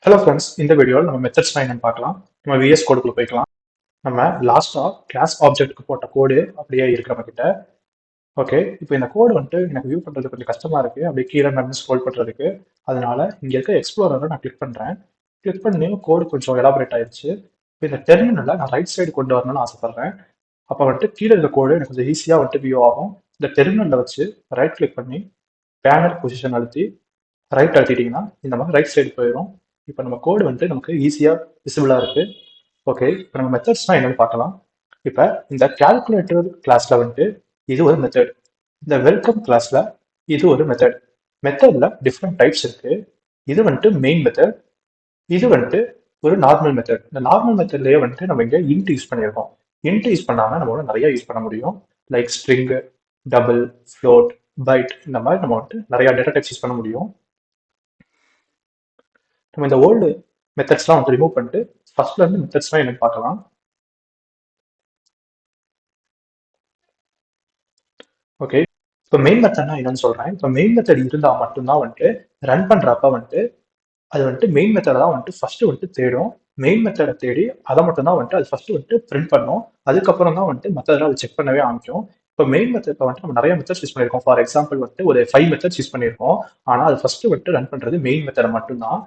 Hello friends, இந்த வீடியோவில் நம்ம மெத்தட்ஸ்லாம் என்னன்னு பார்க்கலாம். நம்ம விஎஸ் கோடுக்குள்ள போய்க்கலாம். நம்ம லாஸ்ட்டாக கிளாஸ் ஆப்ஜெக்ட்டுக்கு போட்ட கோடு அப்படியே இருக்கு நம்ம கிட்ட. ஓகே, இப்போ இந்த கோடு வந்துட்டு எனக்கு வியூ பண்ணுறது கொஞ்சம் கஷ்டமா இருக்கு. அப்படியே கீழே நடந்து ஸ்க்ரோல் பண்ணுறதுக்கு. அதனால இங்கே இருக்க எக்ஸ்ப்ளோரரை நான் கிளிக் பண்ணுறேன். கிளிக் பண்ணி கோடு கொஞ்சம் எலாபரேட் ஆயிடுச்சு. இப்போ இந்த டெர்மினலை நான் ரைட் சைடு கொண்டு வரணும்னு ஆசைப்படுறேன். அப்போ வந்துட்டு கீழே இருக்க கோடு எனக்கு கொஞ்சம் ஈஸியாக வந்துட்டு வியூ ஆகும். இந்த டெர்மினலில் வச்சு ரைட் கிளிக் பண்ணி பேனர் பொசிஷன் அழுத்தி ரைட் அழுத்திட்டீங்கன்னா இந்த மாதிரி ரைட் சைடு போயிடும். இப்போ நம்ம கோடு வந்துட்டு நமக்கு ஈஸியாக விசிபிளாக இருக்கு. ஓகே, இப்போ நம்ம மெத்தட்ஸ்லாம் என்னன்னு பார்க்கலாம். இப்போ இந்த கால்குலேட்டர் கிளாஸ்ல வந்துட்டு இது ஒரு மெத்தட். இந்த வெல்கம் கிளாஸ்ல இது ஒரு மெத்தட். மெத்தட்ல டிஃப்ரெண்ட் டைப்ஸ் இருக்கு. இது வந்துட்டு மெயின் மெத்தட். இது வந்துட்டு ஒரு நார்மல் மெத்தட். இந்த நார்மல் மெத்தட்லயே வந்துட்டு நம்ம இங்க இன்ட் யூஸ் பண்ணியிருக்கோம். இன்ட் யூஸ் பண்ணாம நம்மளால நிறைய யூஸ் பண்ண முடியும். Like string, double, float, byte, இந்த மாதிரி நம்ம வந்துட்டு நிறைய டேட்டா டைப்ஸ் யூஸ் பண்ண முடியும். நம்ம இந்த ஓல்டு மெத்தட்ஸ்லாம் வந்து ரிமூவ் பண்ணிட்டு ஃபர்ஸ்ட்ல இருந்து மெத்தட்ஸ்லாம் என்னன்னு பார்க்கலாம். ஓகே, இப்போ மெயின் மெத்தட்னா என்னன்னு சொல்றேன். இப்போ மெயின் மெத்தட் இருந்தால் மட்டும்தான் வந்துட்டு ரன் பண்றப்ப வந்துட்டு அது வந்துட்டு மெயின் மெத்தடை தான் வந்துட்டு ஃபர்ஸ்ட் வந்துட்டு தேடும். மெயின் மெத்தடை தேடி அதை மட்டும் தான் வந்துட்டு அது ஃபர்ஸ்ட் வந்துட்டு பிரிண்ட் பண்ணும். அதுக்கப்புறம் தான் வந்துட்டு மற்றதெல்லாம் அது செக் பண்ணவே ஆரம்பிக்கும். இப்போ மெயின் மெத்தட் வந்துட்டு நம்ம நிறைய மெத்தட்ஸ் யூஸ் பண்ணியிருக்கோம். ஃபார் எக்ஸாம்பிள் வந்துட்டு ஒரு 5 மெத்தட்ஸ் யூஸ் பண்ணியிருக்கோம். ஆனால் அது ஃபர்ஸ்ட் வந்துட்டு ரன் பண்றது மெயின் மெத்தடை மட்டும்தான்.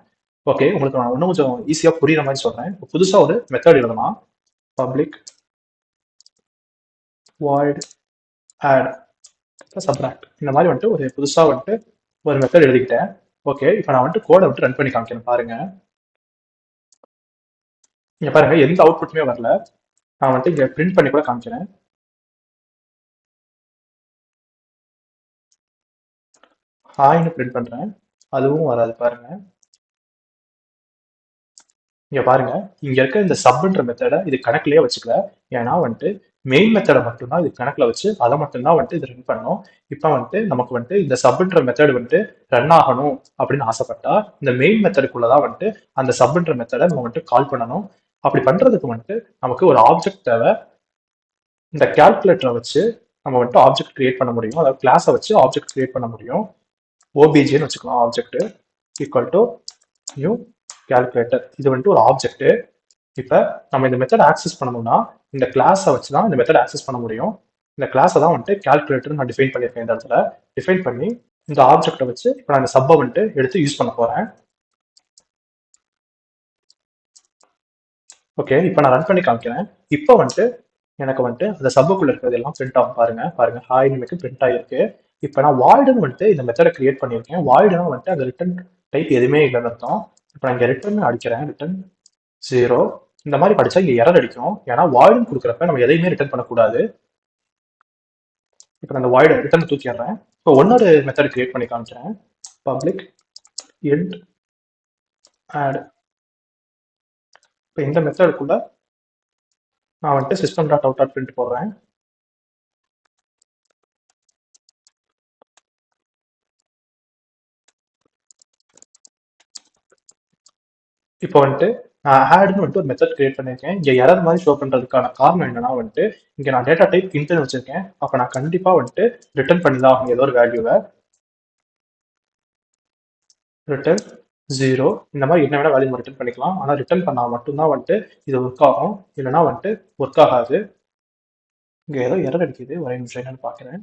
ஓகே, உங்களுக்கு நான் இன்னும் கொஞ்சம் ஈஸியாக புரியுற மாதிரி சொல்றேன். இப்போ புதுசாக ஒரு மெத்தட் எழுதலாம். பப்ளிக் void add சப்ராக்ட், இந்த மாதிரி வந்துட்டு ஒரு புதுசாக வந்துட்டு ஒரு மெத்தட் எழுதிக்கிட்டேன். ஓகே, இப்போ நான் வந்துட்டு கோடை வந்துட்டு ரன் பண்ணி காமிக்கிறேன் பாருங்க. இங்க பாருங்க, எந்த அவுட்புட்டுமே வரல. நான் வந்துட்டு இங்க பிரிண்ட் பண்ணி கூட காமிக்கிறேன். ஹாய்னு பிரிண்ட் பண்றேன், அதுவும் வராது பாருங்க. இங்க பாருங்க, இங்க இருக்க இந்த சப்ன்ற மெத்தடை இது கணக்குலயே வச்சுக்கல. ஏன்னா வந்துட்டு மெயின் மெத்தடை மட்டும்தான் இது கணக்குல வச்சு அதை மட்டும்தான் வந்துட்டு இது ரன் பண்ணும். இப்போ வந்துட்டு நமக்கு வந்துட்டு இந்த சப்ன்ற மெத்தட் வந்துட்டு ரன் ஆகணும் அப்படின்னு ஆசைப்பட்டா இந்த மெயின் மெத்தடுக்குள்ளதான் வந்துட்டு அந்த சப்ன்ற மெத்தடை நம்ம வந்துட்டு கால் பண்ணணும். அப்படி பண்றதுக்கு வந்துட்டு நமக்கு ஒரு ஆப்ஜெக்ட் தேவை. இந்த கால்குலேட்டரை வச்சு நம்ம வந்துட்டு ஆப்ஜெக்ட் கிரியேட் பண்ண முடியும். அதாவது கிளாஸை வச்சு ஆப்ஜெக்ட் கிரியேட் பண்ண முடியும். ஓபிஜின்னு வச்சுக்கலாம். Object equal to new calculator, இது வந்துட்டு ஒரு ஆப்ஜெக்ட். இப்போ நம்ம இந்த மெத்தட் ஆக்சஸ் பண்ணணும்னா இந்த கிளாஸை வச்சு தான் இந்த மெத்தட் ஆக்சஸ் பண்ண முடியும். இந்த கிளாஸை தான் வந்துட்டு கால்குலேட்டர் நான் டிஃபைன் பண்ணியிருக்கேன். இந்த இடத்துல டிஃபைன் பண்ணி இந்த ஆப்ஜெக்டை வச்சு இப்போ நான் இந்த சப்பை வந்துட்டு எடுத்து யூஸ் பண்ண போறேன். ஓகே, இப்போ நான் ரன் பண்ணி காமிக்கிறேன். இப்போ வந்துட்டு எனக்கு வந்துட்டு அந்த சப்புக்குள்ள இருக்கிறது எல்லாம் பிரிண்ட் ஆகும். பாருங்க பாருங்க, ஹாய் எனக்கு பிரிண்ட் ஆகிருக்கு. இப்போ நான் வாய்டுன்னு வந்துட்டு இந்த மெத்தடை கிரியேட் பண்ணியிருக்கேன். வாய்டுனா வந்துட்டு அந்த ரிட்டர்ன் டைப் எதுவுமே இல்லைன்னு அர்த்தம். இப்போ நான் இங்கே ரிட்டர்ன் அடிக்கிறேன், ரிட்டர்ன் 0. இந்த மாதிரி படிச்சா இங்கே எரர் அடிக்கும். ஏன்னா வாய்டுன்னு கொடுக்குறப்ப நம்ம எதையுமே ரிட்டர்ன் பண்ணக்கூடாது. இப்போ நான் அந்த வாய்டு ரிட்டர்ன் தூக்கிடுறேன். இப்போ இன்னொரு மெத்தட் கிரியேட் பண்ணி காமிக்கிறேன். Public int add. இப்போ இந்த மெத்தடுக்குள்ள நான் வந்துட்டு system dot out dot print போடுறேன். இப்போ வந்துட்டு நான் ஆட்னு வந்துட்டு ஒரு மெத்தட் கிரியேட் பண்ணியிருக்கேன். இங்கே எரர் மாதிரி ஷோ பண்ணுறதுக்கான காரணம் என்னன்னா வந்துட்டு இங்கே நான் டேட்டா டைப் இன்ட்னு வச்சிருக்கேன். அப்போ நான் கண்டிப்பாக வந்துட்டு ரிட்டர்ன் பண்ணி தான் ஆகும் ஏதோ ஒரு வேல்யூவை. ரிட்டர்ன் 0, இந்த மாதிரி என்ன வேணா வேல்யூ ரிட்டர்ன் பண்ணிக்கலாம். ஆனால் ரிட்டர்ன் பண்ணால் மட்டும்தான் வந்துட்டு இது ஒர்க் ஆகும், இல்லைன்னா வந்துட்டு ஒர்க் ஆகாது. இங்கே ஏதோ எரர் அடிக்குது, ஒரே நிமிஷம் என்னன்னு பார்க்குறேன்.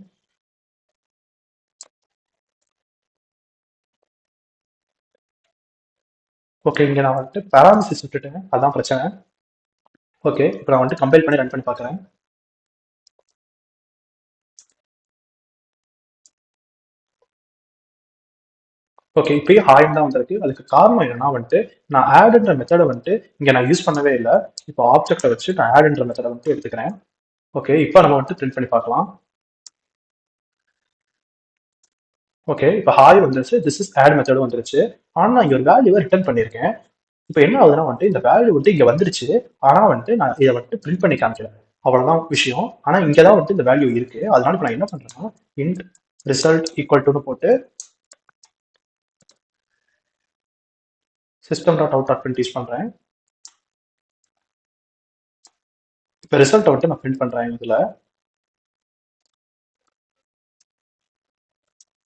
ஓகே, இங்கே நான் வந்துட்டு பேராமிசிஸ் விட்டுட்டேன், அதான் பிரச்சனை. ஓகே, இப்போ நான் வந்துட்டு கம்பைல் பண்ணி ரன் பண்ணி பார்க்குறேன். ஓகே, இப்பயும் ஹாய்னு தான் வந்திருக்கு. அதுக்கு காரணம் என்னன்னா வந்துட்டு நான் ஆட்ன்ற மெத்தடை வந்துட்டு இங்கே நான் யூஸ் பண்ணவே இல்லை. இப்போ ஆப்ஜெக்டை வச்சு நான் ஆட்ன்ற மெத்தடை வந்துட்டு எடுத்துக்கிறேன். ஓகே, இப்போ நம்ம வந்துட்டு பிரிண்ட் பண்ணி பார்க்கலாம். ஓகே, இப்போ ஹாய் வந்துருச்சு, திஸ் இஸ் ஆட் மெத்தடும் வந்துருச்சு. ஆனால் நான் இங்கே ஒரு வேல்யூவை ரிட்டர்ன் பண்ணியிருக்கேன். இப்போ என்ன ஆகுதுன்னா வந்துட்டு இந்த வேல்யூ வந்துட்டு இங்கே வந்துருச்சு. ஆனால் வந்துட்டு நான் இதை வந்துட்டு பிரிண்ட் பண்ணி காமிக்கிறேன், அவ்வளோதான் விஷயம். ஆனால் இங்கே தான் வந்துட்டு இந்த வேல்யூ இருக்கு. அதனால இப்போ நான் என்ன பண்றேன்னா இன்ட் ரிசல்ட் ஈக்குவல் டுன்னு போட்டு system dot out dot print use பண்றேன். இப்போ ரிசல்ட்டை வந்துட்டு நான் பிரிண்ட் பண்றேன் இதுல.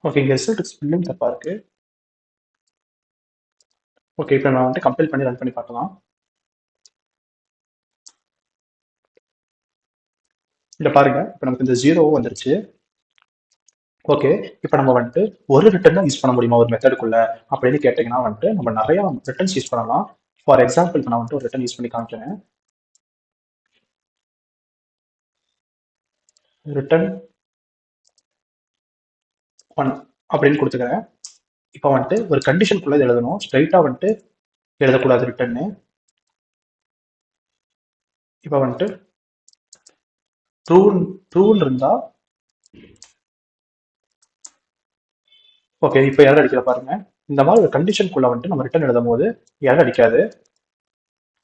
ஓகே, இங்க ரிசல்ட் ஸ்பெல்லிங் தப்பா இருக்கு. ஓகே, இப்போ நான் வந்துட்டு கம்பைல் பண்ணி ரன் பண்ணி பார்க்கலாம். இல்ல பாருங்க, இப்போ நமக்கு இந்த 0 வந்துருச்சு. ஓகே, இப்போ நம்ம வந்துட்டு ஒரு ரிட்டர்ன் தான் யூஸ் பண்ண முடியுமா ஒரு மெத்தடுக்குள்ள அப்படின்னு கேட்டிங்கன்னா வந்துட்டு நம்ம நிறைய ரிட்டர்ன்ஸ் யூஸ் பண்ணலாம். ஃபார் எக்ஸாம்பிள் இப்போ நான் வந்துட்டு ஒரு ரிட்டர்ன் யூஸ் பண்ணி காமிக்கிறேன். ரிட்டர்ன் 1 அப்படின்னு கொடுத்துக்கிறேன். இப்போ வந்துட்டு ஒரு கண்டிஷனுக்குள்ள இது எழுதணும், ஸ்ட்ரைட்டா வந்துட்டு எழுதக்கூடாது ரிட்டர்னு. இப்போ வந்துட்டு ட்ரூ ட்ரூன்னு இருந்தா ஓகே, இப்போ எரர் அடிக்கல பாருங்க. இந்த மாதிரி ஒரு கண்டிஷனுக்குள்ள வந்துட்டு நம்ம ரிட்டர்ன் எழுதும் போது எரர் அடிக்காது.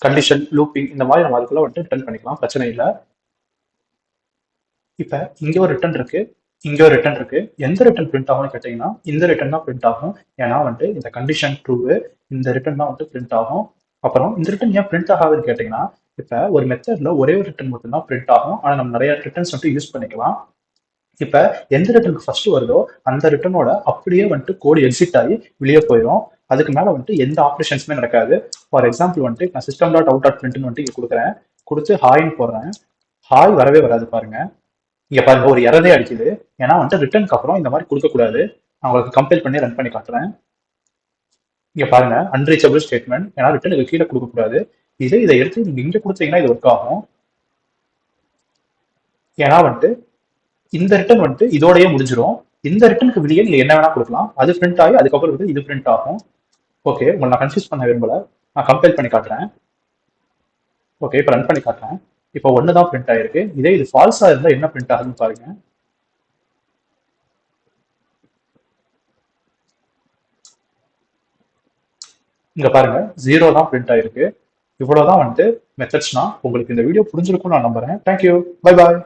கண்டிஷன் லூப்பிங் இந்த மாதிரி நம்ம அதுக்குள்ள வந்துட்டு ரிட்டர்ன் பண்ணிக்கலாம், பிரச்சனை இல்லை. இப்ப இங்க ஒரு ரிட்டர்ன் இருக்கு, இங்க ஒரு ரிட்டர்ன் இருக்கு. எந்த ரிட்டர்ன் பிரிண்ட் ஆகும்னு கேட்டீங்கன்னா இந்த ரிட்டர்ன் தான் பிரிண்ட் ஆகும். ஏன்னா வந்துட்டு இந்த கண்டிஷன் ட்ரூ, இந்த ரிட்டர்ன் தான் வந்துட்டு பிரிண்ட் ஆகும். அப்புறம் இந்த ரிட்டர்ன் ஏன் பிரிண்ட் ஆகாதுன்னு கேட்டீங்கன்னா இப்ப ஒரு மெத்தட்ல ஒரே ஒரு ரிட்டர்ன் மட்டும் தான் பிரிண்ட் ஆகும். ஆனா நம்ம நிறைய ரிட்டர்ன்ஸ் வந்துட்டு யூஸ் பண்ணிக்கலாம். இப்ப எந்த ரிட்டர்னுக்கு ஃபர்ஸ்ட் வருதோ அந்த ரிட்டர்னோட அப்படியே வந்துட்டு கோடு எக்ஸிட் ஆகி வெளியே போயிடும். அதுக்கு மேல வந்துட்டு எந்த ஆப்ரேஷன்ஸுமே நடக்காது. ஃபார் எக்ஸாம்பிள் வந்துட்டு நான் சிஸ்டம் டாட் அவுட் டாட் பிரிண்ட்னு வந்துட்டு இங்க கொடுக்குறேன், கொடுத்து ஹாய்ன்னு போடுறேன். ஹாய் வரவே வராது பாருங்க. இங்க பாருங்க ஒரு எரரே அடிக்குது. ஏன்னா வந்துட்டு ரிட்டர்னுக்கு அப்புறம் இந்த மாதிரி கொடுக்கக்கூடாது. நான் உங்களுக்கு கம்பைல் பண்ணி ரன் பண்ணி காட்டுறேன். இங்க பாருங்க அன்ரீச்சபிள் ஸ்டேட்மெண்ட், ஏன்னா ரிட்டர்னுக்கு கீழே கொடுக்கக்கூடாது. இதை எடுத்து நீங்க இங்க கொடுத்தீங்கன்னா இது ஒர்க் ஆகும். ஏன்னா வந்துட்டு இந்த ரிட்டர்ன் வந்துட்டு இதோடயே முடிஞ்சிடும். இந்த ரிட்டர்னுக்கு வெளியே நீங்க என்ன வேணா கொடுக்கலாம், அது பிரிண்ட் ஆகி அதுக்கப்புறம் வந்து இது பிரிண்ட் ஆகும். ஓகே, உங்களை நான் கன்ஃபியூஸ் பண்ண விரும்பல, நான் கம்பைல் பண்ணி காட்டுறேன். ஓகே, இப்போ ரன் பண்ணி காட்டுறேன். இப்போ ஒன்று தான் பிரிண்ட் ஆயிருக்கு. இது ஃபால்ஸா இருந்தா என்ன பிரிண்ட் ஆகுதுன்னு பாருங்க. இங்க பாருங்க 0 தான் பிரிண்ட் ஆயிருக்கு. இவ்வளவுதான் வந்துட்டு மெத்தட்ஸ்னா. உங்களுக்கு இந்த வீடியோ புரிஞ்சிருக்கும் நான் நம்புறேன். Thank you, bye bye.